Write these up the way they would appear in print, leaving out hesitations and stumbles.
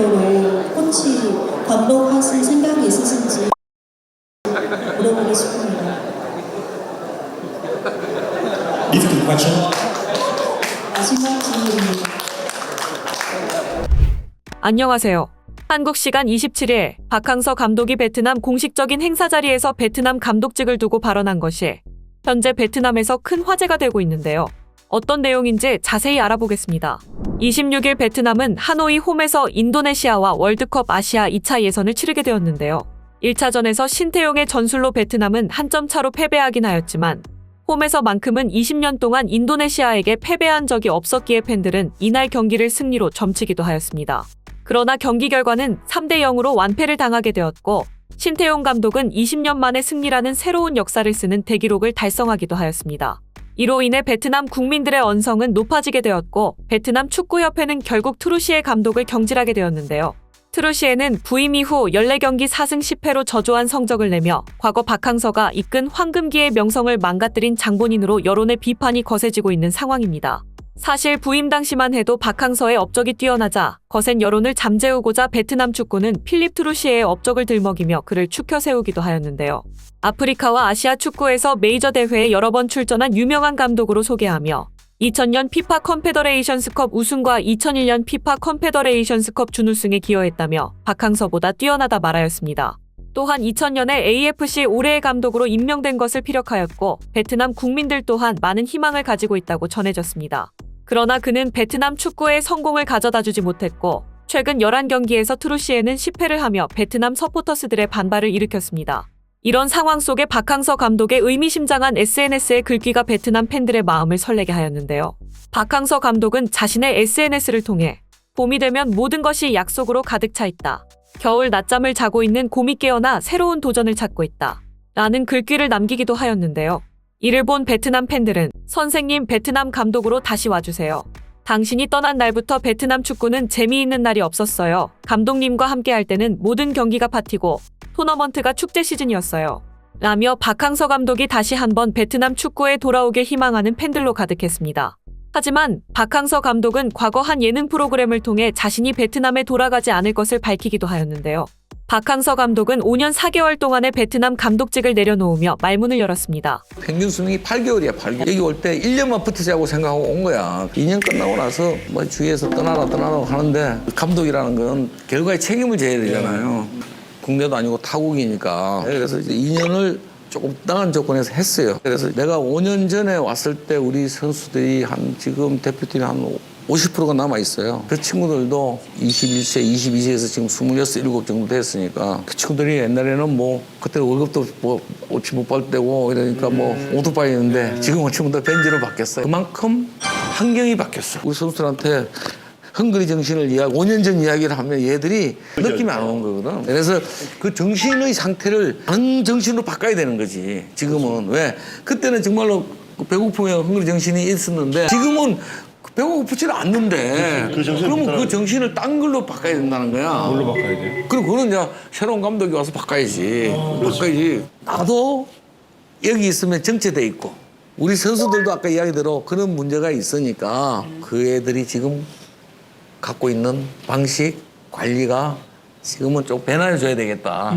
정도로 코치 감독하실 생각이 있으신지 물어보고 싶습니다. Difficult question. 마지막 질문입니다. 안녕하세요. 한국 시간 27일 박항서 감독이 베트남 공식적인 행사 자리에서 베트남 감독직을 두고 발언한 것이 현재 베트남에서 큰 화제가 되고 있는데요. 어떤 내용인지 자세히 알아보겠습니다. 26일 베트남은 하노이 홈에서 인도네시아와 월드컵 아시아 2차 예선을 치르게 되었는데요. 1차전에서 신태용의 전술로 베트남은 한 점 차로 패배하긴 하였지만 홈에서만큼은 20년 동안 인도네시아에게 패배한 적이 없었기에 팬들은 이날 경기를 승리로 점치기도 하였습니다. 그러나 경기 결과는 3대 0으로 완패를 당하게 되었고 신태용 감독은 20년 만에 승리라는 새로운 역사를 쓰는 대기록을 달성하기도 하였습니다. 이로 인해 베트남 국민들의 언성은 높아지게 되었고 베트남 축구협회는 결국 트루시에 감독을 경질하게 되었는데요. 트루시에는 부임 이후 14경기 4승 10패로 저조한 성적을 내며 과거 박항서가 이끈 황금기의 명성을 망가뜨린 장본인으로 여론의 비판이 거세지고 있는 상황입니다. 사실 부임 당시만 해도 박항서의 업적이 뛰어나자 거센 여론을 잠재우고자 베트남 축구는 필립 트루시에의 업적을 들먹이며 그를 추켜 세우기도 하였는데요. 아프리카와 아시아 축구에서 메이저 대회에 여러 번 출전한 유명한 감독으로 소개하며 2000년 피파 컨페더레이션스컵 우승과 2001년 피파 컨페더레이션스컵 준우승에 기여했다며 박항서보다 뛰어나다 말하였습니다. 또한 2000년에 AFC 올해의 감독으로 임명된 것을 피력하였고 베트남 국민들 또한 많은 희망을 가지고 있다고 전해졌습니다. 그러나 그는 베트남 축구에 성공을 가져다주지 못했고 최근 11경기에서 트루시에는 10패를 하며 베트남 서포터스들의 반발을 일으켰습니다. 이런 상황 속에 박항서 감독의 의미심장한 SNS의 글귀가 베트남 팬들의 마음을 설레게 하였는데요. 박항서 감독은 자신의 SNS를 통해 봄이 되면 모든 것이 약속으로 가득 차 있다. 겨울 낮잠을 자고 있는 곰이 깨어나 새로운 도전을 찾고 있다. 라는 글귀를 남기기도 하였는데요. 이를 본 베트남 팬들은 선생님 베트남 감독으로 다시 와주세요. 당신이 떠난 날부터 베트남 축구는 재미있는 날이 없었어요. 감독님과 함께 할 때는 모든 경기가 파티고 토너먼트가 축제 시즌이었어요. 라며 박항서 감독이 다시 한번 베트남 축구에 돌아오길 희망하는 팬들로 가득했습니다. 하지만 박항서 감독은 과거 한 예능 프로그램을 통해 자신이 베트남에 돌아가지 않을 것을 밝히기도 하였는데요. 박항서 감독은 5년 4개월 동안의 베트남 감독직을 내려놓으며 말문을 열었습니다. 평균 수명이 8개월이야, 8개월. 여기 올 때 1년만 버티자고 생각하고 온 거야. 2년 끝나고 나서 뭐 주위에서 떠나라 하는데 감독이라는 건 결과에 책임을 져야 되잖아요. 국내도 아니고 타국이니까. 그래서 이제 2년을 조금 땅한 조건에서 했어요. 그래서 내가 5년 전에 왔을 때 우리 선수들이 지금 대표팀이 한 50%가 남아 있어요. 그 친구들도 21세, 22세에서 지금 26, 7 정도 됐으니까 그 친구들이 옛날에는 뭐 그때 월급도 뭐 오치 못 받을 때고 이러니까 뭐 오토바이였는데 지금은 친구들 벤츠로 바뀌었어요. 그만큼 환경이 바뀌었어. 우리 선수들한테 헝그리 정신을 5년 전 이야기를 하면 얘들이 느낌이 안 오는 거거든. 그래서 그 정신의 상태를 다른 정신으로 바꿔야 되는 거지. 지금은. 왜? 그때는 정말로 배고픔에 헝그리 정신이 있었는데 지금은 배고프지는 않는데 그러면 그 정신을 딴 걸로 바꿔야 된다는 거야. 뭘로 바꿔야 돼? 그럼 그거는 이제 새로운 감독이 와서 바꿔야지. 바꿔야지. 나도 여기 있으면 정체돼 있고 우리 선수들도 아까 이야기대로 그런 문제가 있으니까 그 애들이 지금 갖고 있는 방식, 관리가 지금은 좀 변화를 줘야 되겠다.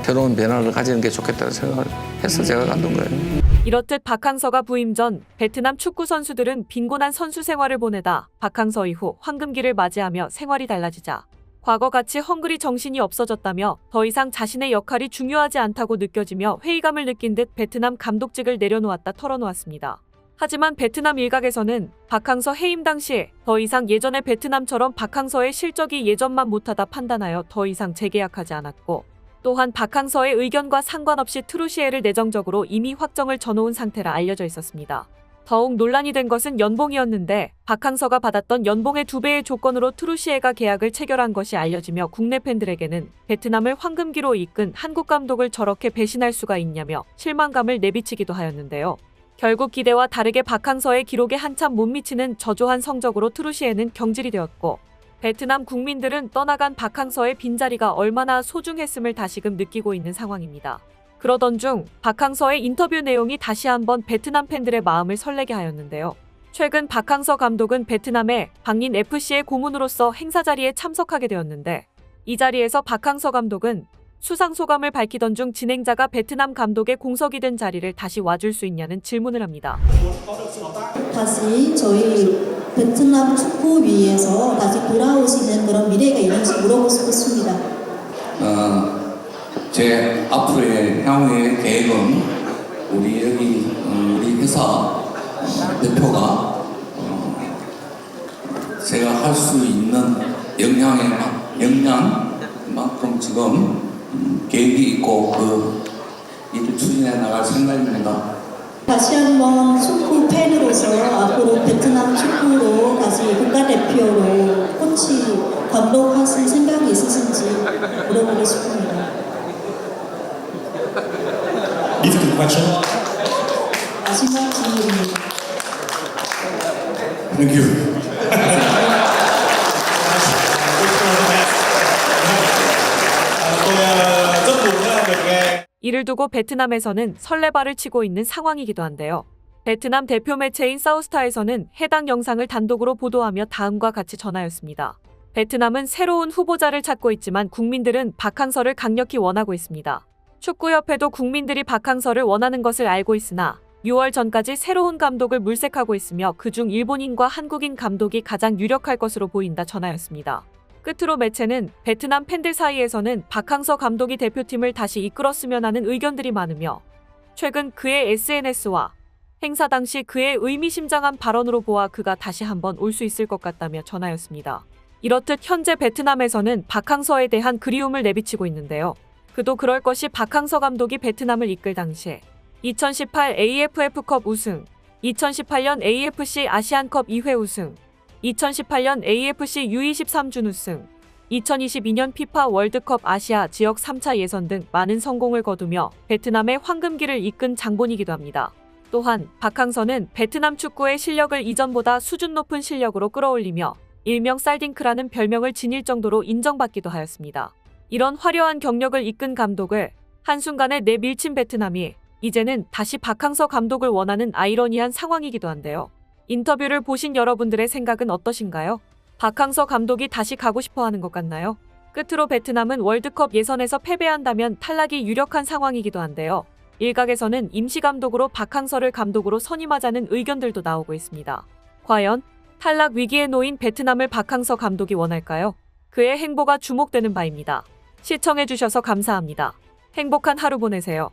새로운 변화를 가지는 게 좋겠다는 생각을 해서 제가 만든 거예요. 이렇듯 박항서가 부임 전 베트남 축구 선수들은 빈곤한 선수 생활을 보내다 박항서 이후 황금기를 맞이하며 생활이 달라지자 과거같이 헝그리 정신이 없어졌다며 더 이상 자신의 역할이 중요하지 않다고 느껴지며 회의감을 느낀 듯 베트남 감독직을 내려놓았다 털어놓았습니다. 하지만 베트남 일각에서는 박항서 해임 당시에 더 이상 예전의 베트남처럼 박항서의 실적이 예전만 못하다 판단하여 더 이상 재계약하지 않았고 또한 박항서의 의견과 상관없이 트루시에를 내정적으로 이미 확정을 져놓은 상태라 알려져 있었습니다. 더욱 논란이 된 것은 연봉이었는데 박항서가 받았던 연봉의 2배의 조건으로 트루시에가 계약을 체결한 것이 알려지며 국내 팬들에게는 베트남을 황금기로 이끈 한국 감독을 저렇게 배신할 수가 있냐며 실망감을 내비치기도 하였는데요. 결국 기대와 다르게 박항서의 기록에 한참 못 미치는 저조한 성적으로 트루시에는 경질이 되었고 베트남 국민들은 떠나간 박항서의 빈자리가 얼마나 소중했음을 다시금 느끼고 있는 상황입니다. 그러던 중 박항서의 인터뷰 내용이 다시 한번 베트남 팬들의 마음을 설레게 하였는데요. 최근 박항서 감독은 베트남의 방닌 FC의 고문으로서 행사 자리에 참석하게 되었는데 이 자리에서 박항서 감독은 수상 소감을 밝히던 중 진행자가 베트남 감독의 공석이 된 자리를 다시 와줄 수 있냐는 질문을 합니다. 다시 저희 베트남 축구위에서 다시 돌아오시는 그런 미래가 있는지 물어보고 싶습니다. 제 앞으로의 향후의 계획은 우리 회사 대표가 제가 할 수 있는 역량만큼 지금 계획이 있고 그 일을 추진해 나갈 생각입니다. 다시 한번 축구 팬으로서 앞으로 베트남 축구로 다시 국가대표로 코치 감독하실 생각이 있으신지 물어보고 싶습니다. Lift the question. 마지막 질문입니다. Thank you. Tôi rất buồn được nghe. 이를 두고 베트남에서는 설레발을 치고 있는 상황이기도 한데요. 베트남 대표 매체인 사우스타에서는 해당 영상을 단독으로 보도하며 다음과 같이 전하였습니다. 베트남은 새로운 후보자를 찾고 있지만 국민들은 박항서를 강력히 원하고 있습니다. 축구협회도 국민들이 박항서를 원하는 것을 알고 있으나 6월 전까지 새로운 감독을 물색하고 있으며 그중 일본인과 한국인 감독이 가장 유력할 것으로 보인다 전하였습니다. 끝으로 매체는 베트남 팬들 사이에서는 박항서 감독이 대표팀을 다시 이끌었으면 하는 의견들이 많으며 최근 그의 SNS와 행사 당시 그의 의미심장한 발언으로 보아 그가 다시 한번 올 수 있을 것 같다며 전하였습니다. 이렇듯 현재 베트남에서는 박항서에 대한 그리움을 내비치고 있는데요. 그도 그럴 것이 박항서 감독이 베트남을 이끌 당시에 2018 AFF컵 우승, 2018년 AFC 아시안컵 2회 우승, 2018년 AFC U23 준우승, 2022년 FIFA 월드컵 아시아 지역 3차 예선 등 많은 성공을 거두며 베트남의 황금기를 이끈 장본이기도 합니다. 또한 박항서는 베트남 축구의 실력을 이전보다 수준 높은 실력으로 끌어올리며 일명 쌀딩크라는 별명을 지닐 정도로 인정받기도 하였습니다. 이런 화려한 경력을 이끈 감독을 한순간에 내밀친 베트남이 이제는 다시 박항서 감독을 원하는 아이러니한 상황이기도 한데요. 인터뷰를 보신 여러분들의 생각은 어떠신가요? 박항서 감독이 다시 가고 싶어 하는 것 같나요? 끝으로 베트남은 월드컵 예선에서 패배한다면 탈락이 유력한 상황이기도 한데요. 일각에서는 임시감독으로 박항서를 감독으로 선임하자는 의견들도 나오고 있습니다. 과연 탈락 위기에 놓인 베트남을 박항서 감독이 원할까요? 그의 행보가 주목되는 바입니다. 시청해주셔서 감사합니다. 행복한 하루 보내세요.